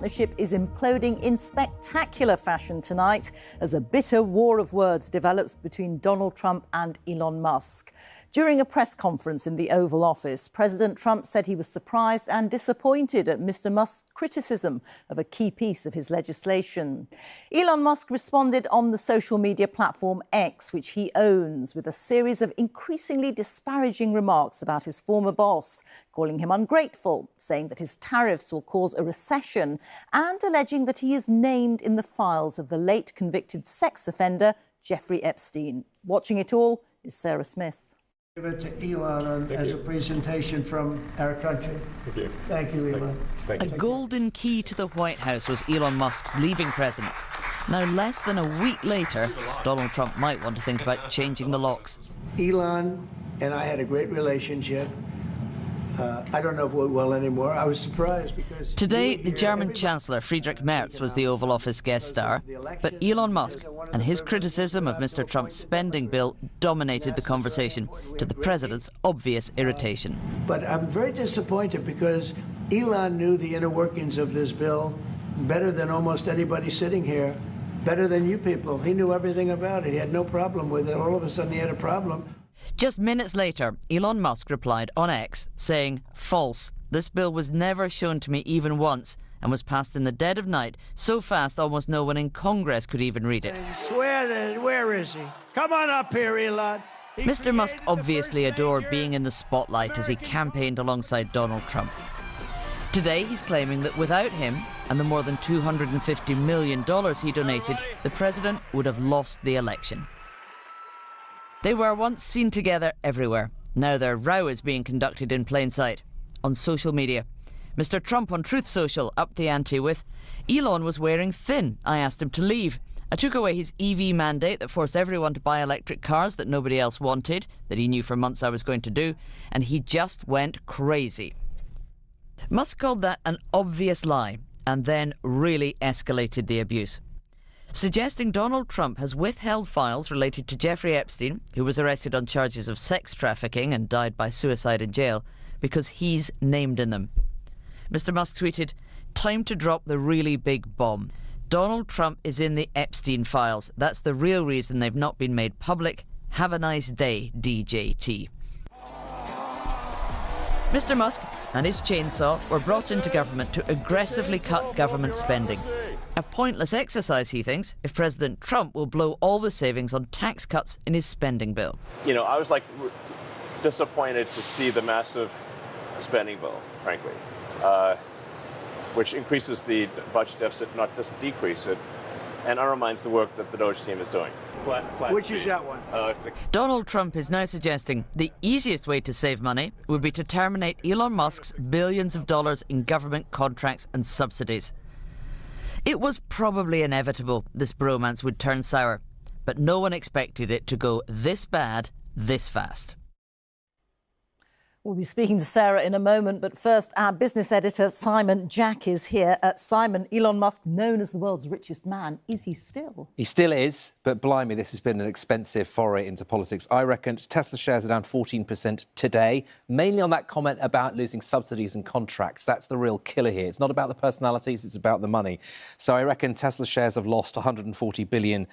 Partnership is imploding in spectacular fashion tonight as a bitter war of words develops between Donald Trump and Elon Musk. During a press conference in the Oval Office, President Trump said he was surprised and disappointed at Mr. Musk's criticism of a key piece of his legislation. Elon Musk responded on the social media platform X, which he owns, with a series of increasingly disparaging remarks about his former boss, calling him ungrateful, saying that his tariffs will cause a recession, and alleging that he is named in the files of the late convicted sex offender Jeffrey Epstein. Watching it all is Sarah Smith. Give it to Elon as a presentation from our country. Thank you. Thank you, Elon. Thank you. A golden key to the White House was Elon Musk's leaving present. Now, less than a week later, Donald Trump might want to think about changing the locks. Elon and I had a great relationship. I don't know if it went well anymore. I was surprised because... Today, the German Chancellor Friedrich Merz was the Oval Office guest star, but Elon Musk and his criticism of Mr. Trump's spending bill dominated the conversation, to the president's obvious irritation. But I'm very disappointed because Elon knew the inner workings of this bill better than almost anybody sitting here, better than you people. He knew everything about it. He had no problem with it. All of a sudden, he had a problem. Just minutes later, Elon Musk replied on X, saying, "False. This bill was never shown to me even once and was passed in the dead of night, so fast almost no one in Congress could even read it." Where is he? Come on up here, Elon. Mr. Musk obviously adored being in the spotlight as he campaigned alongside Donald Trump. Today, he's claiming that without him and the more than $250 million he donated, the president would have lost the election. They were once seen together everywhere. Now their row is being conducted in plain sight, on social media. Mr. Trump on Truth Social upped the ante with, "Elon was wearing thin. I asked him to leave. I took away his EV mandate that forced everyone to buy electric cars that nobody else wanted, that he knew for months I was going to do, and he just went crazy." Musk called that an obvious lie and then really escalated the abuse, suggesting Donald Trump has withheld files related to Jeffrey Epstein, who was arrested on charges of sex trafficking and died by suicide in jail, because he's named in them. Mr. Musk tweeted, "Time to drop the really big bomb. Donald Trump is in the Epstein files. That's the real reason they've not been made public. Have a nice day, DJT." Mr. Musk and his chainsaw were brought into government to aggressively cut government spending. A pointless exercise, he thinks, if President Trump will blow all the savings on tax cuts in his spending bill. You know, I was disappointed to see the massive spending bill, frankly, which increases the budget deficit, not just decrease it, and undermines the work that the Doge team is doing. Which is that one? Donald Trump is now suggesting the easiest way to save money would be to terminate Elon Musk's billions of dollars in government contracts and subsidies. It was probably inevitable this bromance would turn sour, but no one expected it to go this bad, this fast. We'll be speaking to Sarah in a moment, but first, our business editor, Simon Jack, is here. Simon, Elon Musk, known as the world's richest man, is he still? He still is, but blimey, this has been an expensive foray into politics. I reckon Tesla shares are down 14% today, mainly on that comment about losing subsidies and contracts. That's the real killer here. It's not about the personalities, it's about the money. So I reckon Tesla shares have lost $140 billion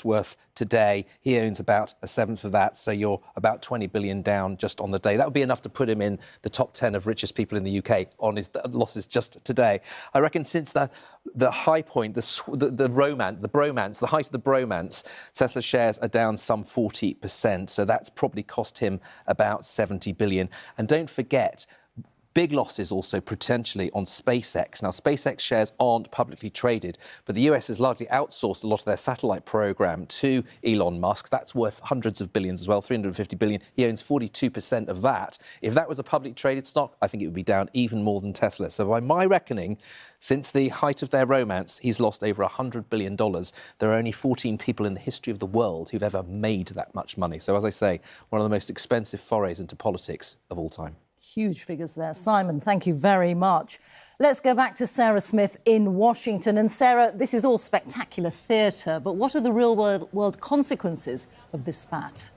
worth today. He owns about a seventh of that, so you're about $20 billion down just on the day. That would be enough to put him in the top 10 of richest people in the UK on his losses just today. I reckon since the high point, the bromance, the height of the bromance, Tesla shares are down some 40%. So that's probably cost him about 70 billion. And don't forget, big losses also potentially on SpaceX. Now, SpaceX shares aren't publicly traded, but the US has largely outsourced a lot of their satellite program to Elon Musk. That's worth hundreds of billions as well, 350 billion. He owns 42% of that. If that was a publicly traded stock, I think it would be down even more than Tesla. So by my reckoning, since the height of their romance, he's lost over $100 billion. There are only 14 people in the history of the world who've ever made that much money. So as I say, one of the most expensive forays into politics of all time. Huge figures there. Simon, thank you very much. Let's go back to Sarah Smith in Washington. And Sarah, this is all spectacular theatre, but what are the real world consequences of this spat?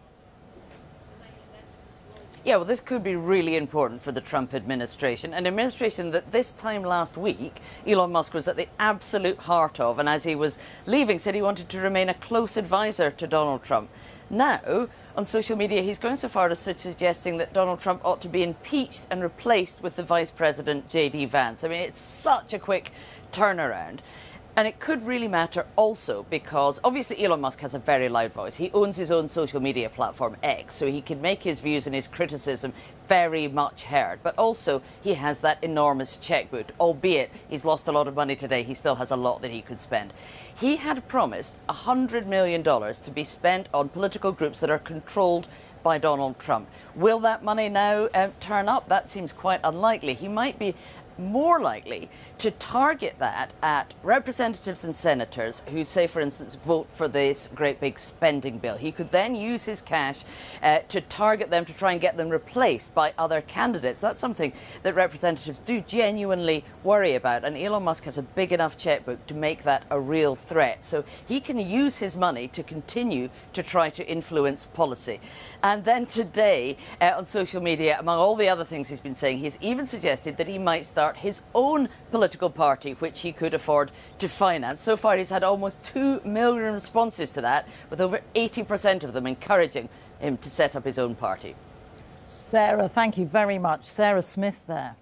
Yeah, well, this could be really important for the Trump administration, an administration that this time last week Elon Musk was at the absolute heart of, and as he was leaving said he wanted to remain a close advisor to Donald Trump. Now, on social media, he's going so far as suggesting that Donald Trump ought to be impeached and replaced with the Vice President, J.D. Vance. I mean, it's such a quick turnaround. And it could really matter also because obviously Elon Musk has a very loud voice. He owns his own social media platform, X, so he can make his views and his criticism very much heard. But also he has that enormous checkbook, albeit he's lost a lot of money today. He still has a lot that he could spend. He had promised $100 million to be spent on political groups that are controlled by Donald Trump. Will that money now turn up? That seems quite unlikely. He might be more likely to target that at representatives and senators who, say, for instance, vote for this great big spending bill. He could then use his cash to target them, to try and get them replaced by other candidates. That's something that representatives do genuinely worry about, and Elon Musk has a big enough checkbook to make that a real threat. So he can use his money to continue to try to influence policy. And then today on social media, among all the other things he's been saying, he's even suggested that he might start his own political party, which he could afford to finance. So far, he's had almost 2 million responses to that, with over 80% of them encouraging him to set up his own party. Sarah, thank you very much. Sarah Smith there.